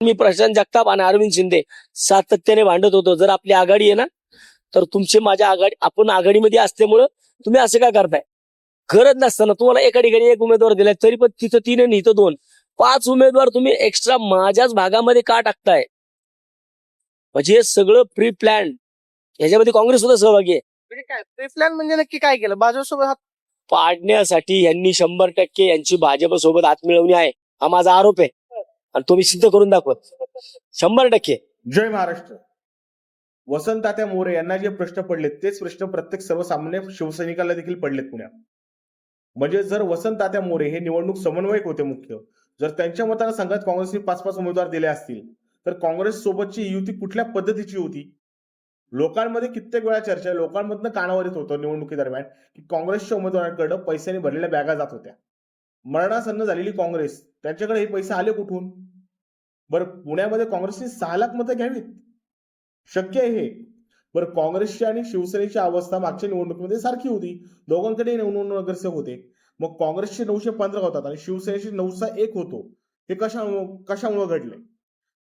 मी प्रशांत जगताप आणि अरविंद शिंदे सातत्याने भांडत होतो. जर आपली आघाडी आहे ना तर तुमचे माझ्या आघाडी आपण आघाडीमध्ये असल्यामुळं तुम्ही असं का करताय? गरज नसताना तुम्हाला एका ठिकाणी एक उमेदवार दिलाय तरी पण तिथं 3 आणि इथं 2, 5 उमेदवार तुम्ही एक्स्ट्रा माझ्याच भागामध्ये का टाकताय? म्हणजे हे सगळं प्री प्लॅन. ह्याच्यामध्ये काँग्रेस सुद्धा सहभागी आहे. म्हणजे काय प्री प्लॅन म्हणजे नक्की काय केलं? भाजपसोबत हात पाडण्यासाठी यांनी 100% यांची भाजपसोबत हात मिळवणी आहे, हा माझा आरोप आहे आणि तो मी सिद्ध करून दाखवत 100%. जय महाराष्ट्र. वसंततात्या मोरे यांना जे प्रश्न पडलेत तेच प्रश्न प्रत्येक सर्वसामान्य शिवसैनिकाला देखील पडलेत पुण्यात. म्हणजे जर वसंततात्या मोरे हे निवडणूक समन्वयक होते मुख्य, जर त्यांच्या मतानं संघात काँग्रेसने 5-5 उमेदवार दिले असतील तर काँग्रेस सोबतची युती कुठल्या पद्धतीची होती? लोकांमध्ये कित्येक वेळा चर्चा आहे, लोकांमधनं कानावर येत होतं निवडणुकी दरम्यान की काँग्रेसच्या उमेदवारांकडे पैशाने भरलेल्या बॅगा जात होत्या. मरणासन्न झालेली काँग्रेस, त्यांच्याकडे हे पैसे आले कुठून? बरं, पुण्यामध्ये काँग्रेसने 6 लाख मतं घ्यावीत, शक्य आहे हे? बरं, काँग्रेसची आणि शिवसेनेची अवस्था मागच्या निवडणुकीमध्ये सारखी होती, दोघांकडे 9 नगरसेवक होते. मग काँग्रेसचे 915 होतात आणि शिवसेनेचे 901 होतो. हे कशामुळे घडले?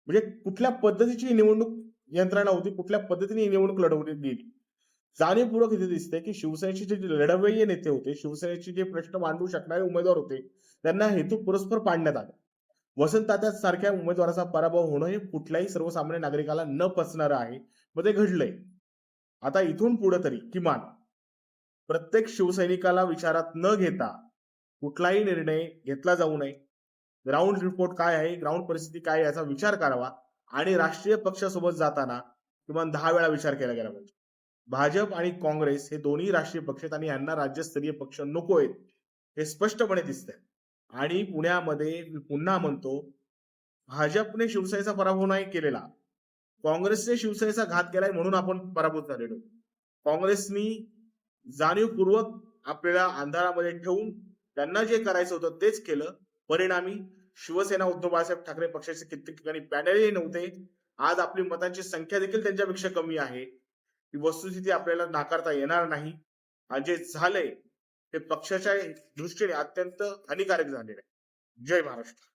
म्हणजे कुठल्या पद्धतीची निवडणूक यंत्रणा होती, कुठल्या पद्धतीने ही निवडणूक लढवली गेली? जाणीवपूर्वक इथे दिसते की शिवसेनेचे जे लढवय्ये नेते होते, शिवसेनेचे जे प्रश्न मांडू शकणारे उमेदवार होते, त्यांना हेतू पुरस्पर पाडण्यात आले. वसंततात्या सारख्या उमेदवाराचा पराभव होणं हे कुठल्याही सर्वसामान्य नागरिकाला न पचणारं आहे. मग ते घडलंय. आता इथून पुढे तरी किमान प्रत्येक शिवसैनिकाला विचारात न घेता कुठलाही निर्णय घेतला जाऊ नये. ग्राउंड रिपोर्ट काय आहे, ग्राउंड परिस्थिती काय आहे याचा विचार करावा आणि राष्ट्रीय पक्षासोबत जाताना किमान 10 वेळा विचार केला गेला पाहिजे. भाजप आणि काँग्रेस हे दोन्ही राष्ट्रीय पक्ष आहेत आणि यांना राज्यस्तरीय पक्ष नको आहेत हे स्पष्टपणे दिसतंय. आणि पुण्यामध्ये मी पुन्हा म्हणतो, भाजपने शिवसेनेचा पराभव नाही केलेला, काँग्रेसने शिवसेनेचा घात केलाय म्हणून आपण पराभूत झालेलो. काँग्रेसनी जाणीवपूर्वक आपल्याला अंधारामध्ये ठेवून त्यांना जे करायचं होतं तेच केलं. परिणामी शिवसेना उद्धव बाळासाहेब ठाकरे पक्षाचे कित्येक ठिकाणी पॅनलही नव्हते. आज आपली मतांची संख्या देखील त्यांच्यापेक्षा कमी आहे. ही वस्तुस्थिती आपल्याला नाकारता येणार नाही. आणि जे झालंय ते पक्षाच्या दृष्टीने अत्यंत हानिकारक झालेलं आहे. जय महाराष्ट्र.